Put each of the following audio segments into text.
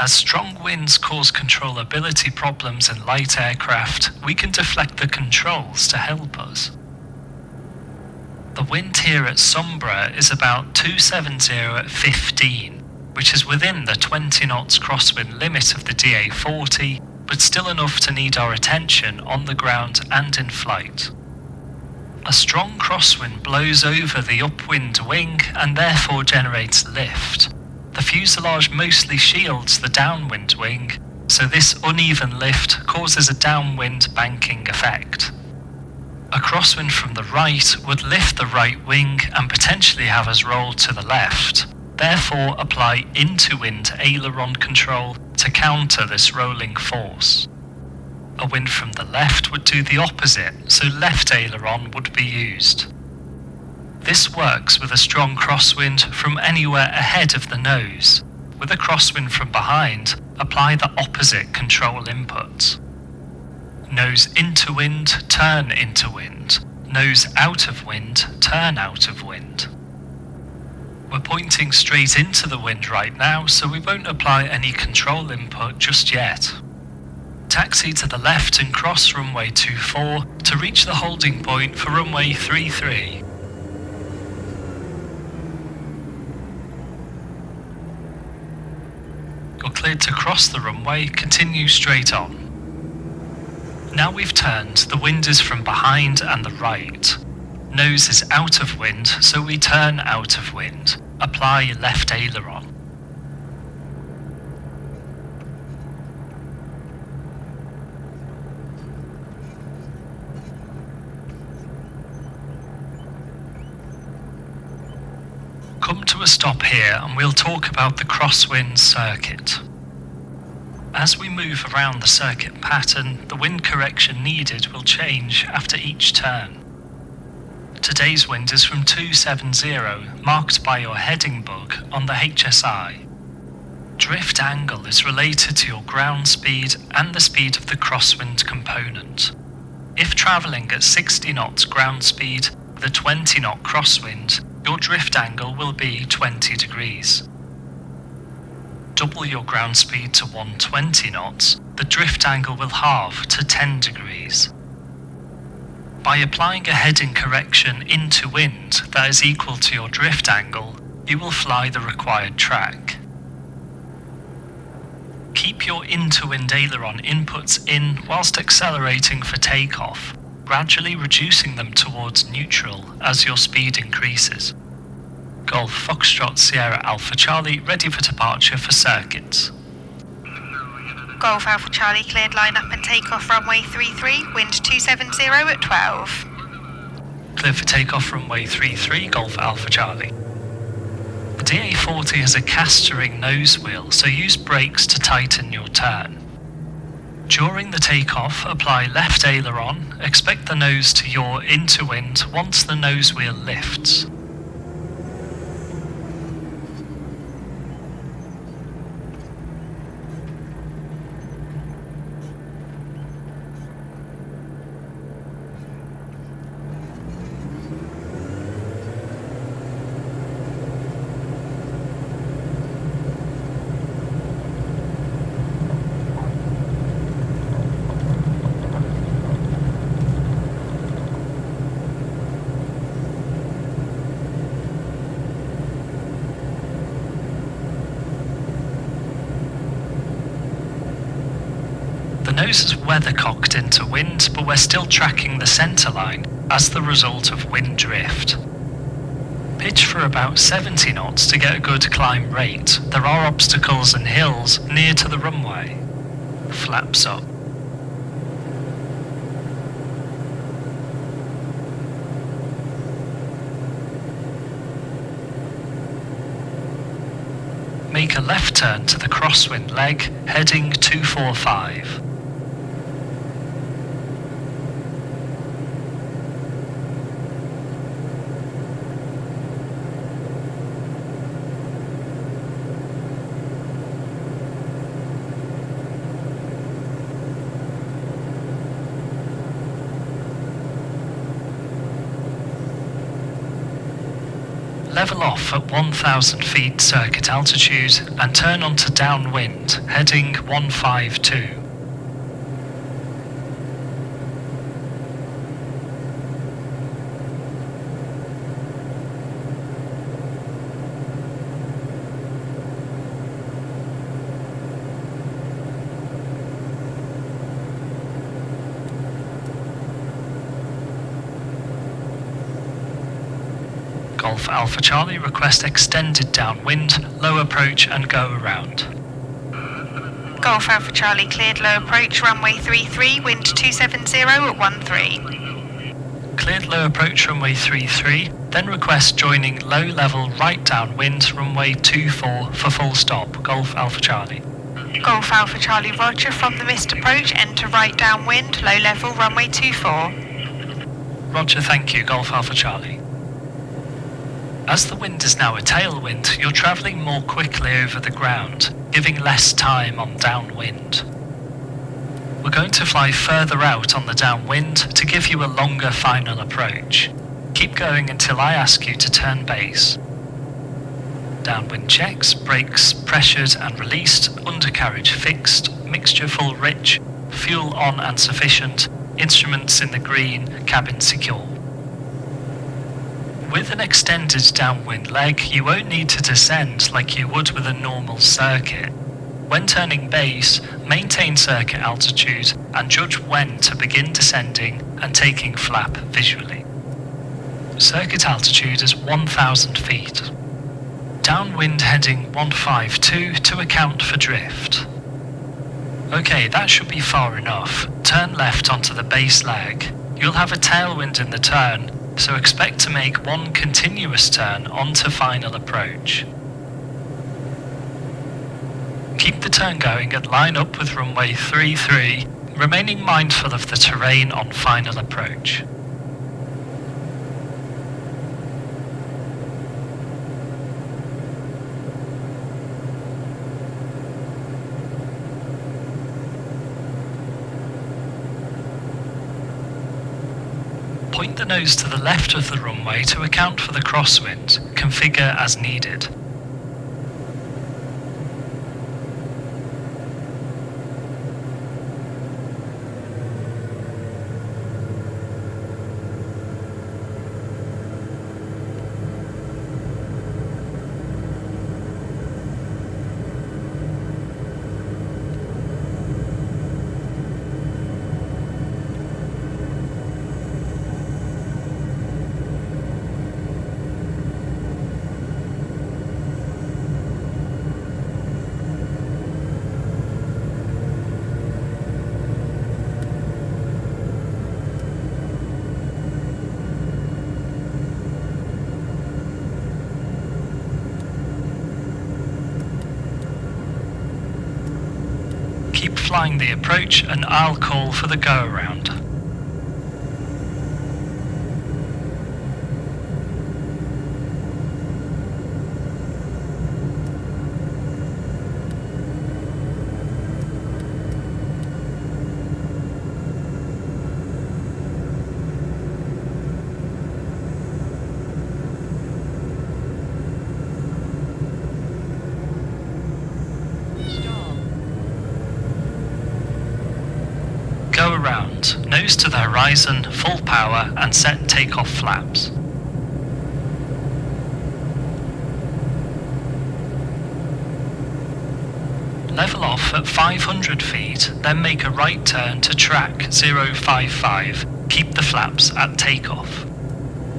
As strong winds cause controllability problems in light aircraft, we can deflect the controls to help us. The wind here at Sombra is about 270 at 15, which is within the 20 knots crosswind limit of the DA40, but still enough to need our attention on the ground and in flight. A strong crosswind blows over the upwind wing and therefore generates lift. The fuselage mostly shields the downwind wing, so this uneven lift causes a downwind banking effect. A crosswind from the right would lift the right wing and potentially have us roll to the left, therefore apply into-wind aileron control to counter this rolling force. A wind from the left would do the opposite, so left aileron would be used. This works with a strong crosswind from anywhere ahead of the nose. With a crosswind from behind, apply the opposite control inputs. Nose into wind, turn into wind. Nose out of wind, turn out of wind. We're pointing straight into the wind right now, so we won't apply any control input just yet. Taxi to the left and cross runway 24 to reach the holding point for runway 33. You're cleared to cross the runway, continue straight on. Now we've turned, the wind is from behind and the right. Nose is out of wind, so we turn out of wind. Apply left aileron. Come to a stop here and we'll talk about the crosswind circuit. As we move around the circuit pattern, the wind correction needed will change after each turn. Today's wind is from 270, marked by your heading bug on the HSI. Drift angle is related to your ground speed and the speed of the crosswind component. If travelling at 60 knots ground speed with a 20 knot crosswind, your drift angle will be 20 degrees. Double your ground speed to 120 knots, the drift angle will halve to 10 degrees. By applying a heading correction into wind that is equal to your drift angle, you will fly the required track. Keep your into-wind aileron inputs in whilst accelerating for takeoff, gradually reducing them towards neutral as your speed increases. Golf Foxtrot Sierra Alpha Charlie ready for departure for circuits. Golf Alpha Charlie cleared line up and takeoff runway 33, wind 270 at 12. Clear for takeoff runway 33, Golf Alpha Charlie. The DA40 has a castering nose wheel, so use brakes to tighten your turn. During the takeoff, apply left aileron, expect the nose to yaw into wind once the nose wheel lifts. The nose is weathercocked into wind, but we're still tracking the centre line as the result of wind drift. Pitch for about 70 knots to get a good climb rate. There are obstacles and hills near to the runway. Flaps up. Make a left turn to the crosswind leg, heading 245. level off at 1000 feet circuit altitude and turn onto downwind, heading 152. Golf Alpha Charlie, request extended downwind, low approach and go around. Golf Alpha Charlie cleared low approach, runway 33, wind 270 at 13. Cleared low approach runway 33, then request joining low level right downwind runway 24 for full stop. Golf Alpha Charlie. Golf Alpha Charlie Roger, from the missed approach, enter right downwind, low level, runway 24. Roger, thank you. Golf Alpha Charlie. As the wind is now a tailwind, you're travelling more quickly over the ground, giving less time on downwind. We're going to fly further out on the downwind to give you a longer final approach. Keep going until I ask you to turn base. Downwind checks, brakes pressured and released, undercarriage fixed, mixture full rich, fuel on and sufficient, instruments in the green, cabin secure. With an extended downwind leg, you won't need to descend like you would with a normal circuit. When turning base, maintain circuit altitude and judge when to begin descending and taking flap visually. Circuit altitude is 1000 feet. Downwind heading 152 to account for drift. Okay, that should be far enough. Turn left onto the base leg. You'll have a tailwind in the turn, so expect to make one continuous turn onto final approach. Keep the turn going and line up with runway 33, remaining mindful of the terrain on final approach. Point the nose to the left of the runway to account for the crosswind. Configure as needed. Keep flying the approach and I'll call for the go-around. Go around, nose to the horizon, full power and set takeoff flaps. Level off at 500 feet, then make a right turn to track 055, keep the flaps at takeoff.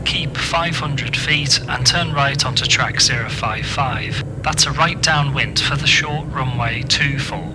Keep 500 feet and turn right onto track 055, that's a right downwind for the short runway 24.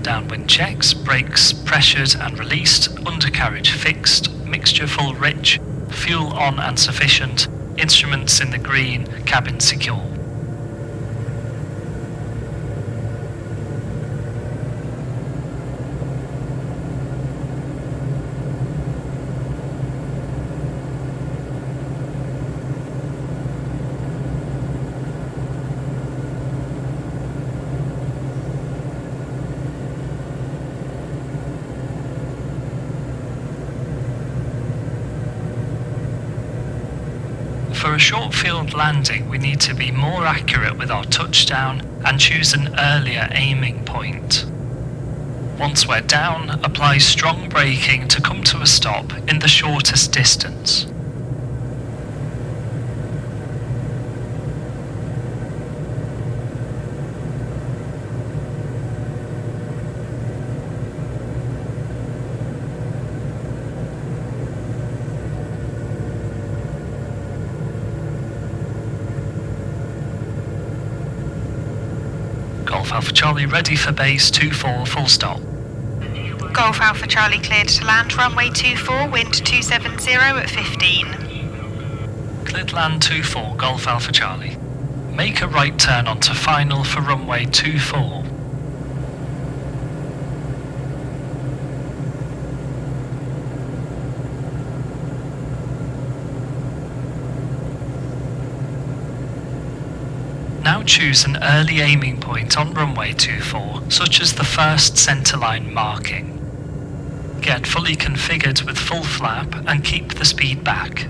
Downwind checks, brakes pressured and released, undercarriage fixed, mixture full rich, fuel on and sufficient, instruments in the green, cabin secure. For For a short field landing, we need to be more accurate with our touchdown and choose an earlier aiming point. Once we're down, apply strong braking to come to a stop in the shortest distance. Golf Alpha Charlie ready for base 24 full stop. Golf Alpha Charlie cleared to land runway 24, wind 270 at 15. Cleared to land 24 Golf Alpha Charlie. Make a right turn onto final for runway 24. Now choose an early aiming point on runway 24, such as the first centerline marking. Get fully configured with full flap and keep the speed back.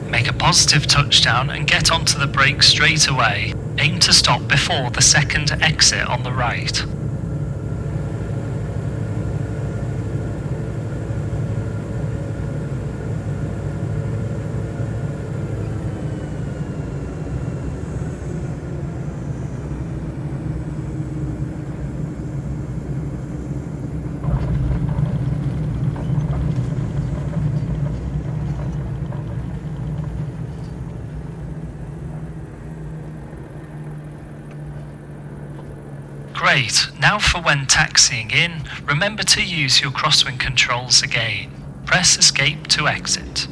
Make a positive touchdown and get onto the brake straight away. Aim to stop before the second exit on the right. Great, now for when taxiing in, remember to use your crosswind controls again. Press escape to exit.